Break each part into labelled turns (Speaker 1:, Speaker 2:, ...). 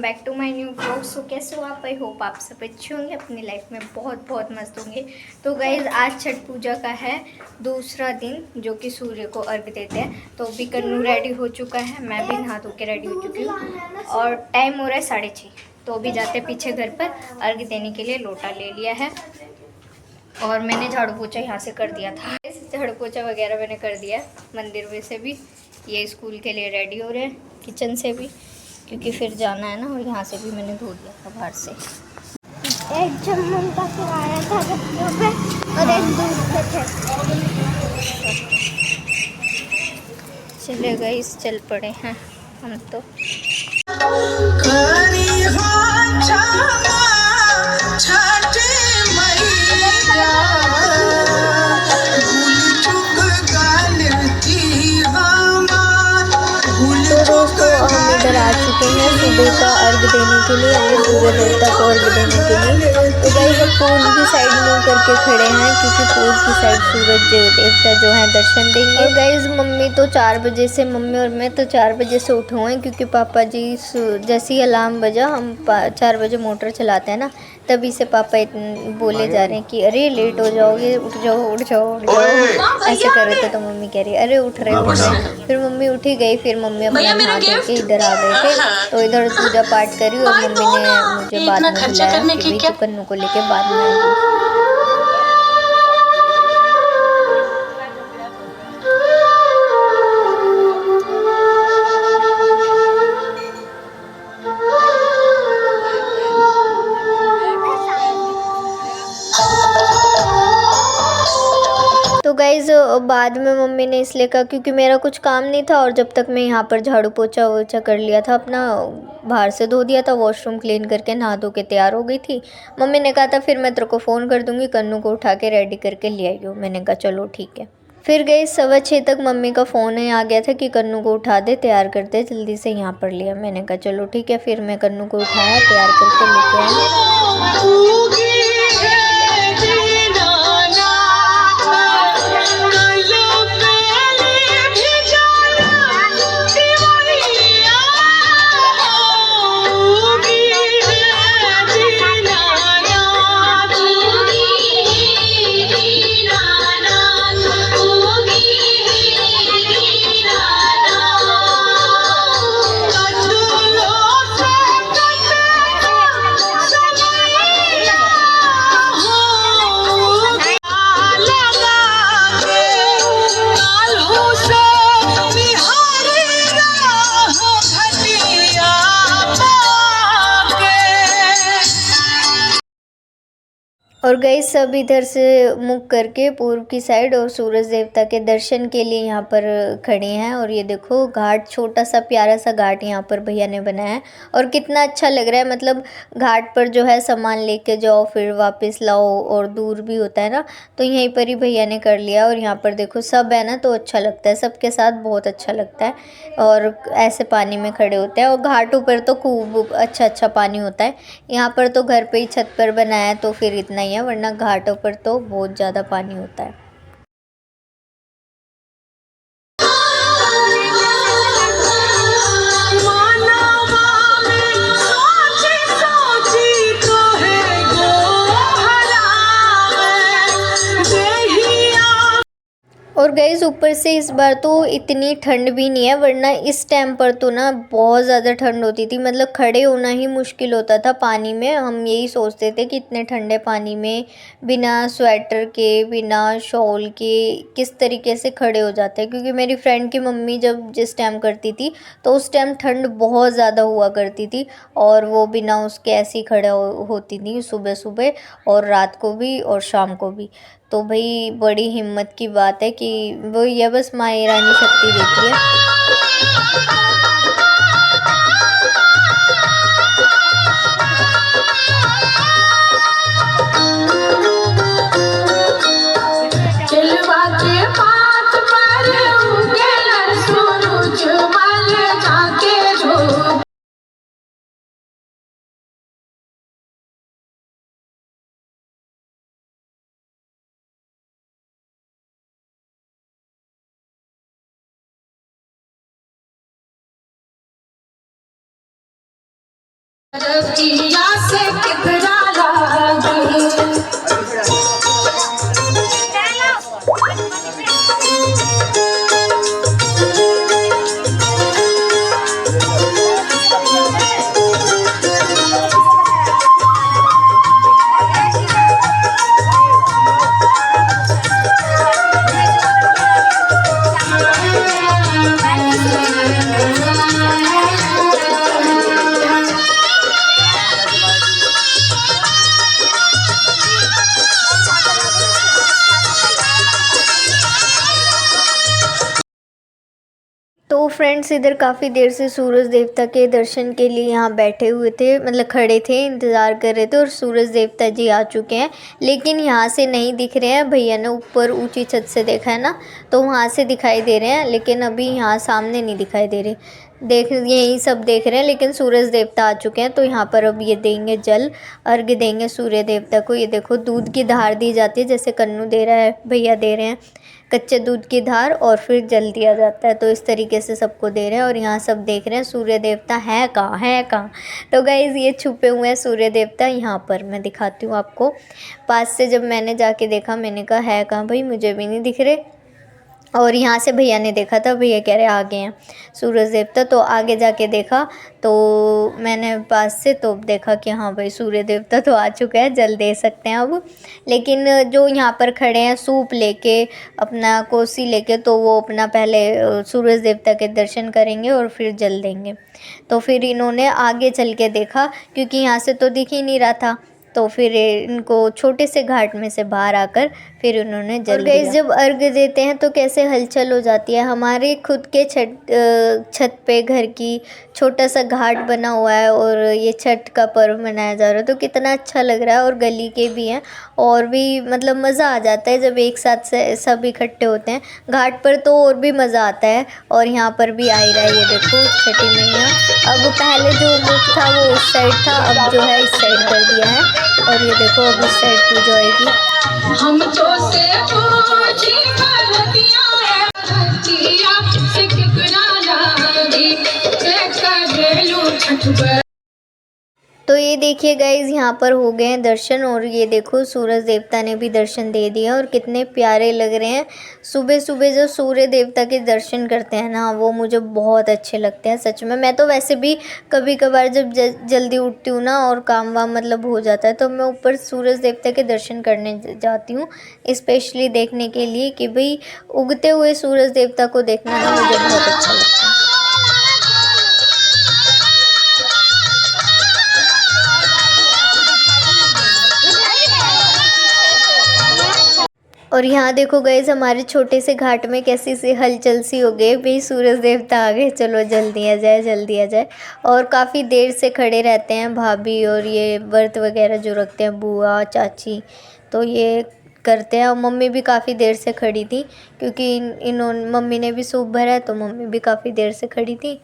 Speaker 1: Back to my new blog. So कैसे हो आप? आई होप आप सब अच्छे होंगे, अपनी लाइफ में बहुत बहुत मस्त होंगे। तो गाइज आज छठ पूजा का है दूसरा दिन, जो कि सूर्य को अर्घ देते हैं। तो अभी कन्नू रेडी हो चुका है, मैं भी नहा धो के रेडी हो चुकी हूँ और टाइम हो रहा है 6:30। तो अभी जाते पीछे घर पर अर्घ देने के लिए। लोटा ले लिया है और मैंने झाड़ू पोछा यहाँ से कर दिया था। झाड़ू पोछा वगैरह मैंने कर दिया है। मंदिर में से भी ये स्कूल के लिए रेडी हो रहे हैं, किचन से भी, क्योंकि फिर जाना है ना। और यहाँ से भी मैंने धो दिया था बाहर से। एक जम्मू का किराया था पे और एक दूर पे थे। चले गए, इस चल पड़े हैं हम तो। हम इधर आ चुके हैं सुबह का अर्घ देने के लिए, यानी सूर्य देवता को अर्घ देने के लिए। तो गाइस हम पूर्व की साइड मुंह करके खड़े हैं, क्योंकि पूर्व की साइड सूरज देवता जो है दर्शन देंगे। और गाइस मम्मी तो 4 बजे से, मम्मी और मैं तो 4 बजे से उठे हुए हैं, क्योंकि पापा जी जैसे ही अलार्म बजा, हम 4 बजे मोटर चलाते हैं ना, तभी से पापा बोले जा रहे हैं कि अरे लेट हो जाओगे, उठ जाओ उठ जाओ उठ जाओ, ऐसे कर रहे थे। तो मम्मी कह रही अरे उठ रहे। फिर मम्मी उठी गई, फिर मम्मी अपना नहा धो के इधर आ गए थे। तो इधर पूजा पाठ करी और मम्मी ने मुझे बाद में बुलाया कि भाई तू कन्नू को लेके बाद में आएगी। तो गाइज़ बाद में मम्मी ने इसलिए कहा क्योंकि मेरा कुछ काम नहीं था, और जब तक मैं यहाँ पर झाड़ू पोछा वोछा कर लिया था अपना, बाहर से धो दिया था, वॉशरूम क्लीन करके नहा धो के तैयार हो गई थी। मम्मी ने कहा था फिर मैं तेरे को फ़ोन कर दूँगी, कन्नू को उठा के रेडी करके ले आई हो। मैंने कहा चलो ठीक है। फिर गई 6:15 तक मम्मी का फ़ोन आ गया था कि कन्नू को उठा दे, तैयार कर दे जल्दी से यहाँ पर लिया। मैंने कहा चलो ठीक है। फिर मैं कन्नू को उठाया, तैयार करके लेके आई। और गई सब इधर से मुख करके पूर्व की साइड और सूरज देवता के दर्शन के लिए यहाँ पर खड़े हैं। और ये देखो घाट, छोटा सा प्यारा सा घाट यहाँ पर भैया ने बनाया है, और कितना अच्छा लग रहा है। मतलब घाट पर जो है सामान लेके जाओ फिर वापस लाओ, और दूर भी होता है ना, तो यहीं पर ही भैया ने कर लिया। और यहाँ पर देखो सब है ना, तो अच्छा लगता है, सबके साथ बहुत अच्छा लगता है। और ऐसे पानी में खड़े होते हैं, और घाटों पर तो खूब अच्छा अच्छा पानी होता है। यहाँ पर तो घर पे ही छत पर बनाया है तो फिर इतना ही है, वरना घाटों पर तो बहुत ज़्यादा पानी होता है। और गाइस ऊपर से इस बार तो इतनी ठंड भी नहीं है, वरना इस टाइम पर तो ना बहुत ज़्यादा ठंड होती थी। मतलब खड़े होना ही मुश्किल होता था पानी में। हम यही सोचते थे कि इतने ठंडे पानी में बिना स्वेटर के, बिना शॉल के किस तरीके से खड़े हो जाते हैं। क्योंकि मेरी फ्रेंड की मम्मी जब जिस टाइम करती थी, तो उस टाइम ठंड बहुत ज़्यादा हुआ करती थी, और वो बिना उसके ऐसे ही खड़े होती थी सुबह सुबह, और रात को भी और शाम को भी। तो भाई बड़ी हिम्मत की बात है कि वो ये बस माँ रानी शक्ति देती है। रतिया से कितना लागी। तो फ्रेंड्स इधर काफ़ी देर से सूरज देवता के दर्शन के लिए यहाँ बैठे हुए थे, मतलब खड़े थे, इंतज़ार कर रहे थे। और सूरज देवता जी आ चुके हैं, लेकिन यहाँ से नहीं दिख रहे हैं। भैया ने ऊपर ऊंची छत से देखा है ना, तो वहाँ से दिखाई दे रहे हैं, लेकिन अभी यहाँ सामने नहीं दिखाई दे रहे। यही सब देख रहे हैं, लेकिन सूरज देवता आ चुके हैं। तो यहाँ पर अब ये देंगे जल, अर्घ्य देंगे सूर्य देवता को। ये देखो दूध की धार दी जाती है, जैसे कन्नू दे रहा है, भैया दे रहे हैं कच्चे दूध की धार, और फिर जल दिया जाता है। तो इस तरीके से सबको दे रहे हैं। और यहाँ सब देख रहे हैं सूर्य देवता है कहाँ, है कहाँ। तो गाइज़ ये छुपे हुए हैं सूर्य देवता। यहाँ पर मैं दिखाती हूँ आपको। पास से जब मैंने जाके देखा, मैंने कहा है कहाँ भाई, मुझे भी नहीं दिख रहे। और यहाँ से भैया ने देखा था, भैया कह रहे आगे हैं सूरज देवता। तो आगे जाके देखा, तो मैंने पास से तो देखा कि हाँ भाई सूर्य देवता तो आ चुका है, जल दे सकते हैं अब। लेकिन जो यहाँ पर खड़े हैं सूप लेके, अपना कोसी लेके, तो वो अपना पहले सूरज देवता के दर्शन करेंगे और फिर जल देंगे। तो फिर इन्होंने आगे चल के देखा, क्योंकि यहाँ से तो दिख ही नहीं रहा था। तो फिर इनको छोटे से घाट में से बाहर आकर फिर उन्होंने जल दिया। जब अर्घ्य देते हैं तो कैसे हलचल हो जाती है। हमारे खुद के छत पे घर की छोटा सा घाट बना हुआ है, और ये छठ का पर्व मनाया जा रहा है, तो कितना अच्छा लग रहा है। और गली के भी हैं, और भी मतलब मज़ा आ जाता है जब एक साथ से सब इकट्ठे होते हैं घाट पर, तो और भी मज़ा आता है। और यहाँ पर भी आ ही रहा है, ये देखो छठी मैया। अब पहले जो मुख था वो उस साइड था, अब जो है इस साइड कर दिया है। और ये देखो अब इस साइड पूजा होएगी। हम तो से पूछी भरतिया है, भरतिया से कितना लागी, कर देलू छठ। तो ये देखिए गाइज़ यहाँ पर हो गए हैं दर्शन। और ये देखो सूरज देवता ने भी दर्शन दे दिया, और कितने प्यारे लग रहे हैं। सुबह सुबह जो सूर्य देवता के दर्शन करते हैं ना, वो मुझे बहुत अच्छे लगते हैं सच में। मैं तो वैसे भी कभी कभार जब जल्दी उठती हूँ ना, और काम वाम मतलब हो जाता है, तो मैं ऊपर सूरज देवता के दर्शन करने जाती हूँ, स्पेशली देखने के लिए कि भाई उगते हुए सूरज देवता को देखना ना मुझे बहुत अच्छा लगता है। और यहाँ देखो गाइस हमारे छोटे से घाट में कैसी सी हलचल सी हो गई भाई, सूरज देवता आ गए, चलो जल दिया जाए, जल दिया जाए। और काफ़ी देर से खड़े रहते हैं भाभी, और ये व्रत वगैरह जो रखते हैं बुआ चाची, तो ये करते हैं। और मम्मी भी काफ़ी देर से खड़ी थी, क्योंकि इन्होंने मम्मी ने भी सूप भरा है, तो मम्मी भी काफ़ी देर से खड़ी थी।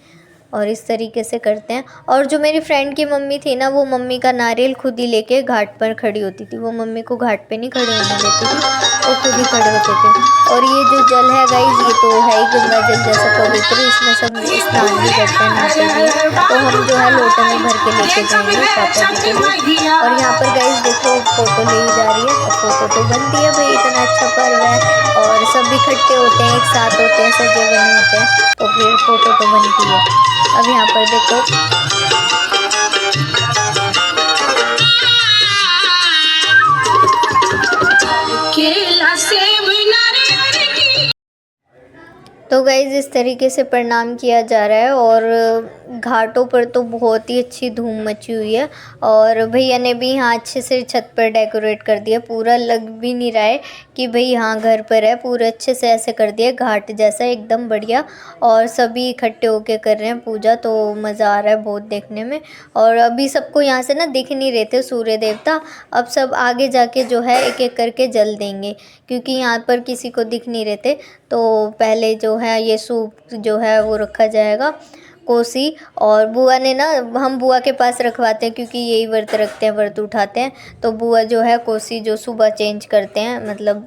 Speaker 1: और इस तरीके से करते हैं। और जो मेरी फ्रेंड की मम्मी थी ना, वो मम्मी का नारियल खुद ही लेके घाट पर खड़ी होती थी। वो मम्मी को घाट पे नहीं खड़े होने देती थी, वो खुद ही खड़े होते थे। और ये जो जल है गाइस, ये तो है ही गंगा जल जैसा पवित्र, इसमें सब स्नान भी करते हैं, नहाते भी। तो हम जो है लोटे में भर के लेके जाएंगे पापा जी के लिए। और यहाँ पर गाइस देखो फ़ोटो ले जा रही है, और फ़ोटो तो बनती है भाई, इतना अच्छा पर्व है और सब इकट्ठे होते हैं, एक साथ होते हैं, सजे बने होते हैं, तो फिर फ़ोटो तो बनती है। अब यहाँ पर देखो केला सेब नारियल। तो गाइज़ इस तरीके से प्रणाम किया जा रहा है। और घाटों पर तो बहुत ही अच्छी धूम मची हुई है। और भैया ने भी यहाँ अच्छे से छत पर डेकोरेट कर दिया, पूरा लग भी नहीं रहा है कि भाई यहाँ घर पर है, पूरा अच्छे से ऐसे कर दिया घाट जैसा एकदम बढ़िया। और सभी इकट्ठे होके कर रहे हैं पूजा, तो मज़ा आ रहा है बहुत देखने में। और अभी सबको यहाँ से ना दिख नहीं रहे थे सूर्य देवता, अब सब आगे जाके जो है एक एक करके जल देंगे, क्योंकि यहाँ पर किसी को दिख नहीं रहे थे। तो पहले जो है ये सूप जो है वो रखा जाएगा, कोसी। और बुआ ने ना, हम बुआ के पास रखवाते हैं क्योंकि यही व्रत रखते हैं, व्रत उठाते हैं। तो बुआ जो है कोसी जो सुबह चेंज करते हैं, मतलब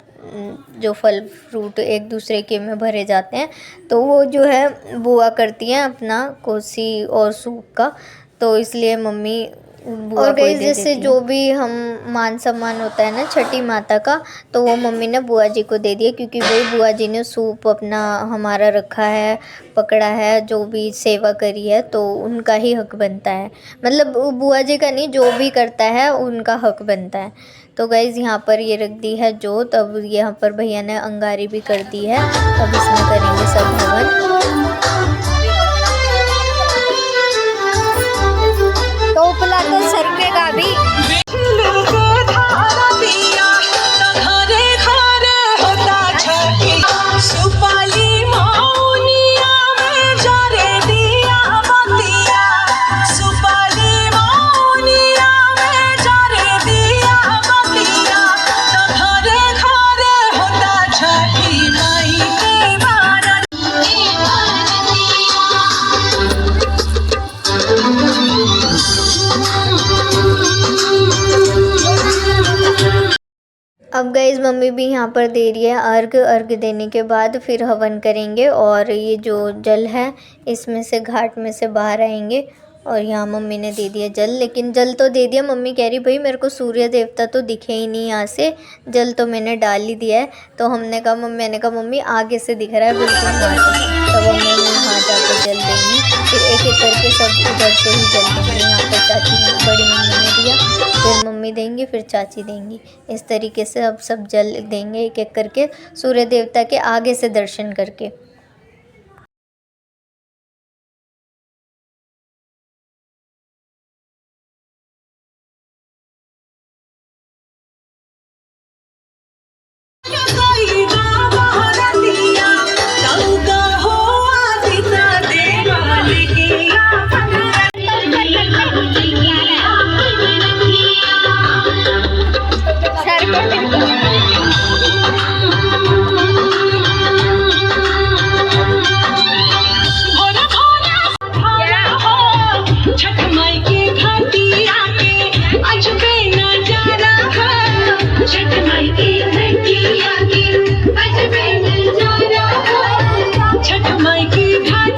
Speaker 1: जो फल फ्रूट एक दूसरे के में भरे जाते हैं, तो वो जो है बुआ करती हैं अपना कोसी और सूप का। तो इसलिए मम्मी बुआ
Speaker 2: और
Speaker 1: को ही
Speaker 2: गाइस
Speaker 1: दे
Speaker 2: जैसे
Speaker 1: देती
Speaker 2: जो
Speaker 1: है।
Speaker 2: भी हम मान सम्मान होता है ना छठी माता का, तो वो मम्मी ने बुआ जी को दे दिया, क्योंकि वही बुआ जी ने सूप अपना हमारा रखा है, पकड़ा है, जो भी सेवा करी है, तो उनका ही हक बनता है। मतलब बुआ जी का नहीं, जो भी करता है उनका हक बनता है। तो गाइज़ यहाँ पर ये रख दी है जोत। अब यहाँ पर भैया ने अंगारी भी कर दी है। अब इसमें करेंगे सब हवन। तो उपला तो सरकेगा भी। अब गाइस मम्मी भी यहाँ पर दे रही है अर्घ। अर्घ देने के बाद फिर हवन करेंगे, और ये जो जल है इसमें से घाट में से बाहर आएंगे। और यहाँ मम्मी ने दे दिया जल, लेकिन जल तो दे दिया, मम्मी कह रही भाई मेरे को सूर्य देवता तो दिखे ही नहीं यहाँ से, जल तो मैंने डाल ही दिया है। तो मैंने कहा मम्मी आगे से दिख रहा है बिल्कुल वहाँ से। तब मम्मी वहाँ जाकर जल देंगी, फिर एक एक करके सब उधर से ही जल देंगे। यहाँ पर चाची बड़ी मम्मी ने दिया, फिर मम्मी देंगी, फिर चाची देंगी। इस तरीके से अब सब जल देंगे एक एक करके, सूर्य देवता के आगे से दर्शन करके।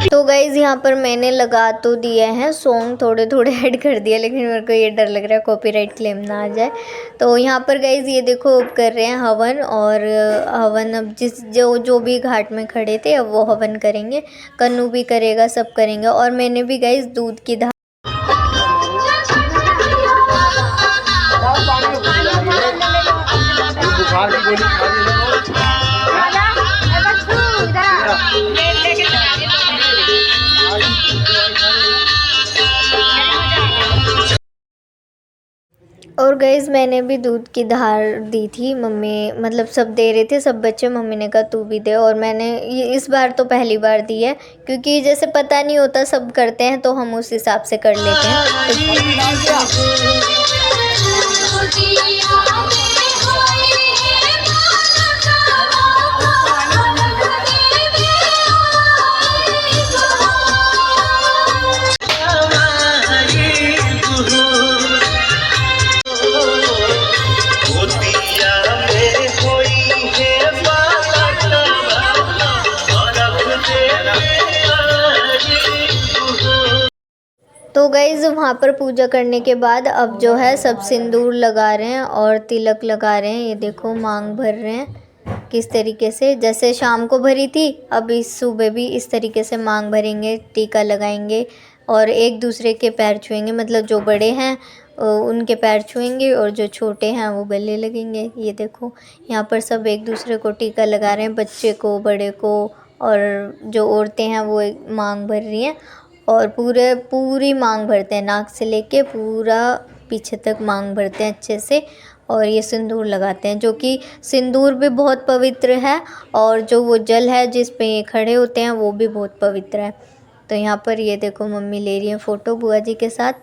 Speaker 2: तो गाइज़ यहाँ पर मैंने लगा तो दिए हैं सॉन्ग, थोड़े थोड़े ऐड कर दिया, लेकिन मेरे को ये डर लग रहा है कॉपीराइट क्लेम ना आ जाए। तो यहाँ पर गाइज़ ये देखो अब कर रहे हैं हवन, और हवन अब जो भी घाट में खड़े थे अब वो हवन करेंगे। कन्नू भी करेगा, सब करेंगे। और मैंने भी गाइज़ दूध की धार और गाइज़ मैंने भी दूध की धार दी थी। मम्मी मतलब सब दे रहे थे, सब बच्चे, मम्मी ने कहा तू भी दे। और मैंने ये इस बार तो पहली बार दी है, क्योंकि जैसे पता नहीं होता सब करते हैं तो हम उस हिसाब से कर लेते हैं। तो गाइज़ वहाँ पर पूजा करने के बाद अब जो है सब सिंदूर लगा रहे हैं और तिलक लगा रहे हैं। ये देखो मांग भर रहे हैं किस तरीके से, जैसे शाम को भरी थी अब इस सुबह भी इस तरीके से मांग भरेंगे, टीका लगाएंगे और एक दूसरे के पैर छुएंगे। मतलब जो बड़े हैं उनके पैर छुएंगे और जो छोटे हैं वो गले लगेंगे। ये देखो यहाँ पर सब एक दूसरे को टीका लगा रहे हैं, बच्चे को, बड़े को, और जो औरतें हैं वो मांग भर रही हैं। और पूरी मांग भरते हैं, नाक से लेके पूरा पीछे तक मांग भरते हैं अच्छे से। और ये सिंदूर लगाते हैं, जो कि सिंदूर भी बहुत पवित्र है, और जो वो जल है जिस पे ये खड़े होते हैं वो भी बहुत पवित्र है। तो यहाँ पर ये देखो मम्मी ले रही हैं फ़ोटो बुआ जी के साथ।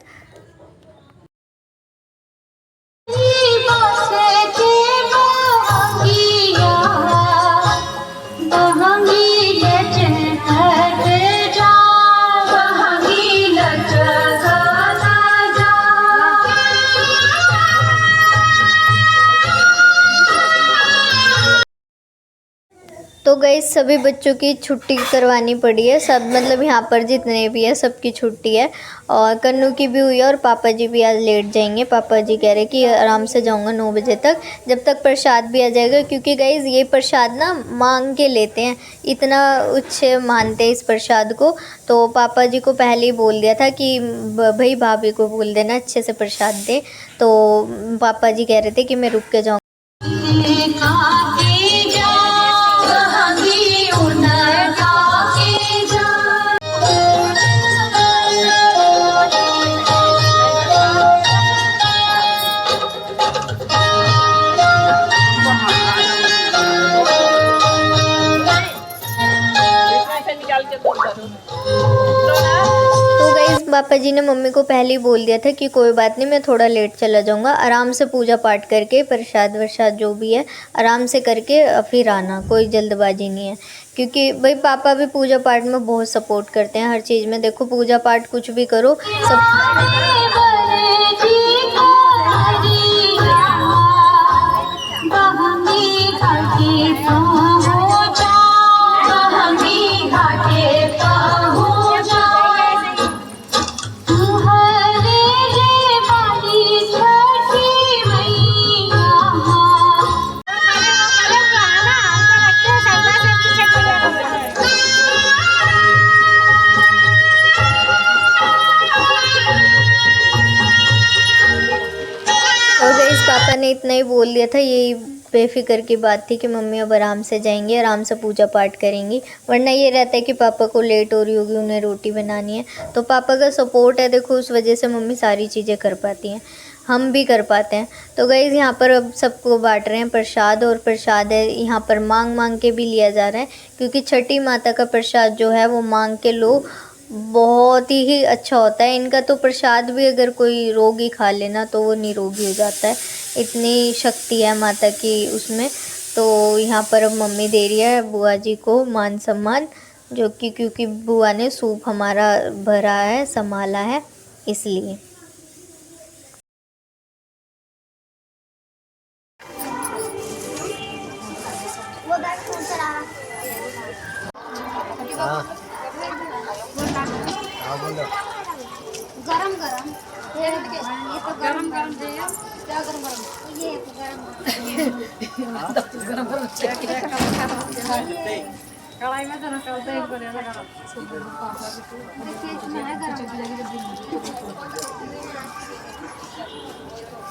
Speaker 2: तो गाइस सभी बच्चों की छुट्टी करवानी पड़ी है, सब मतलब यहाँ पर जितने भी है सबकी छुट्टी है और कन्नू की भी हुई है और पापा जी भी आज लेट जाएंगे। पापा जी कह रहे कि आराम से जाऊँगा 9 बजे तक, जब तक प्रसाद भी आ जाएगा, क्योंकि गाइस ये प्रसाद ना मांग के लेते हैं, इतना उच्च मानते हैं इस प्रसाद को। तो पापा जी को पहले ही बोल दिया था कि भाई भाभी को बोल देना अच्छे से प्रसाद दे, तो पापा जी कह रहे थे कि मैं रुक के जाऊँ। तो गाइस पापा जी ने मम्मी को पहले ही बोल दिया था कि कोई बात नहीं, मैं थोड़ा लेट चला जाऊंगा, आराम से पूजा पाठ करके प्रसाद वरसाद जो भी है आराम से करके फिर आना, कोई जल्दबाजी नहीं है। क्योंकि भाई पापा भी पूजा पाठ में बहुत सपोर्ट करते हैं हर चीज़ में। देखो पूजा पाठ कुछ भी करो पापा ने इतना ही बोल दिया था, यही बेफिक्र की बात थी कि मम्मी अब आराम से जाएंगी, आराम से पूजा पाठ करेंगी, वरना ये रहता है कि पापा को लेट हो रही होगी, उन्हें रोटी बनानी है। तो पापा का सपोर्ट है, देखो उस वजह से मम्मी सारी चीज़ें कर पाती हैं, हम भी कर पाते हैं। तो गाइस यहाँ पर अब सबको बांट रहे हैं प्रसाद, और प्रसाद है यहाँ पर मांग मांग के भी लिया जा रहा है, क्योंकि छठी माता का प्रसाद जो है वो मांग के लो, बहुत ही अच्छा होता है इनका। तो प्रसाद भी अगर कोई रोगी खा लेना तो वो निरोगी हो जाता है, इतनी शक्ति है माता की उसमें। तो यहाँ पर अब मम्मी दे रही है बुआ जी को मान सम्मान, जो कि क्योंकि बुआ ने सूप हमारा भरा है, संभाला है, इसलिए। गरम गरम ये तो गरम गरम दे, क्या गरम गरम ये तो गरम गरम कढ़ाई में तो निकलता है, एक बार ऐसा गरम देखिए इसमें है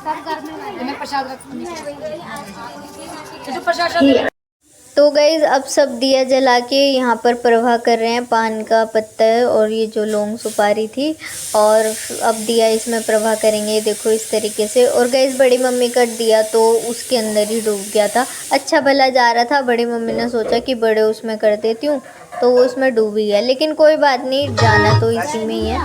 Speaker 2: सब गर्मी में प्रसाद रख। तो गाइज़ अब सब दिया जला के यहाँ पर प्रवाह कर रहे हैं, पान का पत्ता और ये जो लौंग सुपारी थी, और अब दिया इसमें प्रवाह करेंगे, देखो इस तरीके से। और गाइज़ बड़ी मम्मी का दिया तो उसके अंदर ही डूब गया था, अच्छा भला जा रहा था, बड़ी मम्मी ने सोचा कि बड़े उसमें कर देती हूँ, तो वो उसमें डूब ही गया। लेकिन कोई बात नहीं, जाना तो इसी में ही है।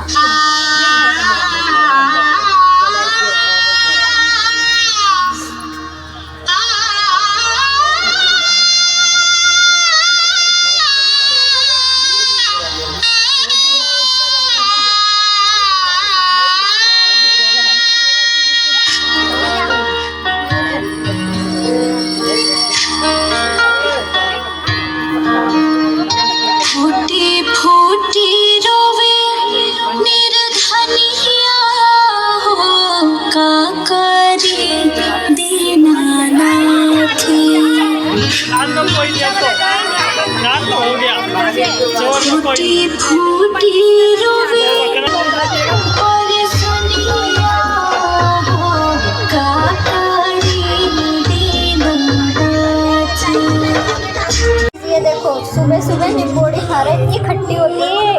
Speaker 2: ये देखो सुबह सुबह निम्बोड़ी खा रहे, इतनी खट्टी होती है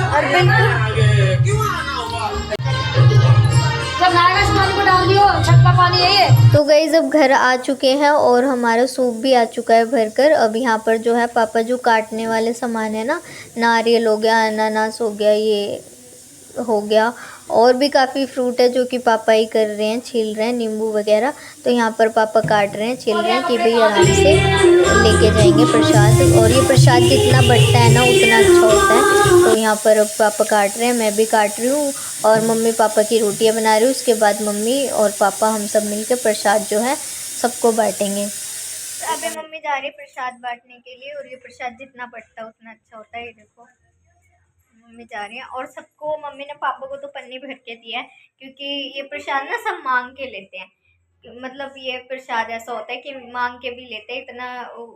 Speaker 2: और तो गाइस अब घर आ चुके हैं और हमारा सूप भी आ चुका है भरकर। अब यहाँ पर जो है पापा जो काटने वाले सामान है ना, नारियल हो गया, अनानास हो गया, ये हो गया, और भी काफ़ी फ्रूट है जो कि पापा ही कर रहे हैं, छील रहे हैं, नींबू वगैरह। तो यहाँ पर पापा काट रहे हैं, छील रहे हैं कि भाई आराम से लेके जाएंगे प्रसाद। और ये प्रसाद जितना बढ़ता है ना उतना अच्छा होता है। तो यहाँ पर अब पापा काट रहे हैं, मैं भी काट रही हूँ, और मम्मी पापा की रोटियाँ बना रही हूँ। उसके बाद मम्मी और पापा हम सब मिलकर प्रसाद जो है सबको बांटेंगे। अभी मम्मी जा रही है प्रसाद बांटने के लिए, और ये प्रसाद जितना बटता है उतना अच्छा होता है। ये देखो मम्मी जा रही है, और सबको मम्मी ने पापा को तो पन्नी भर के दिया है, क्योंकि ये प्रसाद ना सब मांग के लेते हैं। मतलब ये प्रसाद ऐसा होता है कि मांग के भी लेते हैं, इतना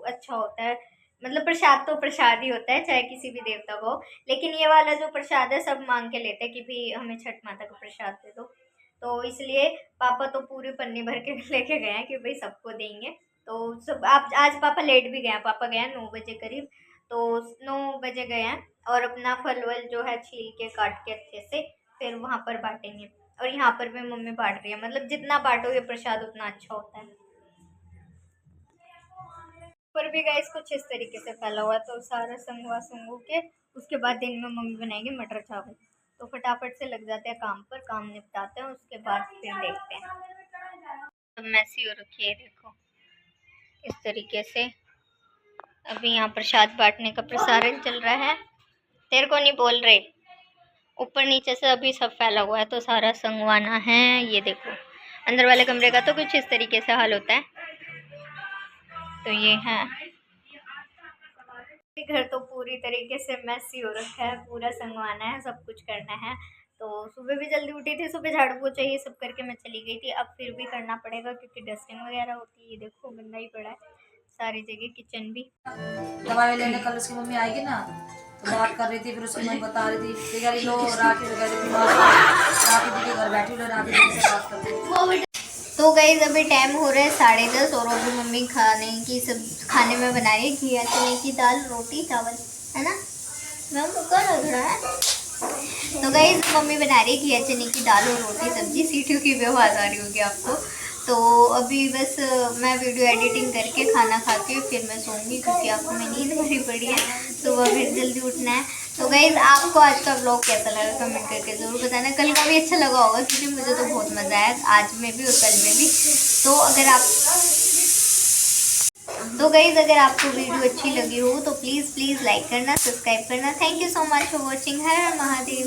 Speaker 2: अच्छा होता है। मतलब प्रसाद तो प्रसाद ही होता है, चाहे किसी भी देवता को हो। लेकिन ये वाला जो प्रसाद है सब मांग के लेते हैं कि भी हमें छठ माता का प्रसाद दे दो। तो इसलिए पापा तो पूरी पन्नी भर के लेके गए हैं कि भाई सबको देंगे। तो सब आप आज पापा लेट भी गए हैं, पापा गए हैं 9 बजे करीब। तो 9 बजे गए हैं, और अपना फल वल जो है छील के काट के अच्छे से फिर वहाँ पर बांटेंगे। और यहाँ पर भी मम्मी बांट रही है, मतलब जितना बांटोगे प्रसाद उतना अच्छा होता है। पर भी गाइस कुछ इस तरीके से फैला हुआ है, तो सारा संगवा संगू के उसके बाद दिन में मम्मी बनाएंगे मटर चावल। तो फटाफट से लग जाते हैं काम पर, काम निपटाते हैं, उसके बाद फिर देखते हैं। अब मैसी हो रखी है देखो इस तरीके से। अभी यहाँ प्रसाद बांटने का प्रसारण चल रहा है। तेरे को नहीं बोल रहे, ऊपर नीचे से अभी सब फैला हुआ है, तो सारा संगवाना है। ये देखो अंदर वाले कमरे का तो कुछ इस तरीके से हाल होता है। तो ये है घर, तो पूरी तरीके से मैसी हो रखा है, पूरा संगवाना है, सब कुछ करना है। तो सुबह भी जल्दी उठी थी, सुबह झाड़ू पोछा ये सब करके मैं चली गई थी। अब फिर भी करना पड़ेगा क्योंकि डस्टिंग वगैरह होती है। ये देखो गंदा ही पड़ा है सारी जगह, किचन भी।
Speaker 3: दवाई लेने कल उसकी मम्मी आएगी ना, तो बात कर रही थी, फिर उसकी मम्मी बता रही थी कि यार लो राखी वगैरह बीमार राखी दी के घर बैठी लो, राखी दी से बात करते।
Speaker 2: तो गाइस अभी टाइम हो रहा है 10:30, और अभी मम्मी खाने में बना रही है घिया चने की दाल रोटी चावल, है ना मैम? कुकर लग रहा है। तो गाइस मम्मी बना रही है घिया चने की दाल और रोटी सब्जी। सीटियों की भी आवाज़ आ रही होगी आपको। तो अभी बस मैं वीडियो एडिटिंग करके खाना खाती हूँ, फिर मैं सोऊंगी क्योंकि आपको मैं नींद भरी पड़ी है, सुबह फिर जल्दी उठना है। तो गाइज आपको आज का व्लॉग कैसा लगा कमेंट करके ज़रूर बताना। कल का भी अच्छा लगा होगा क्योंकि मुझे तो बहुत मज़ा आया आज में भी और कल में भी। तो गाइज अगर आपको वीडियो अच्छी लगी हो तो प्लीज़ लाइक करना, सब्सक्राइब करना। Thank you so much for watching. Her her Mahadev.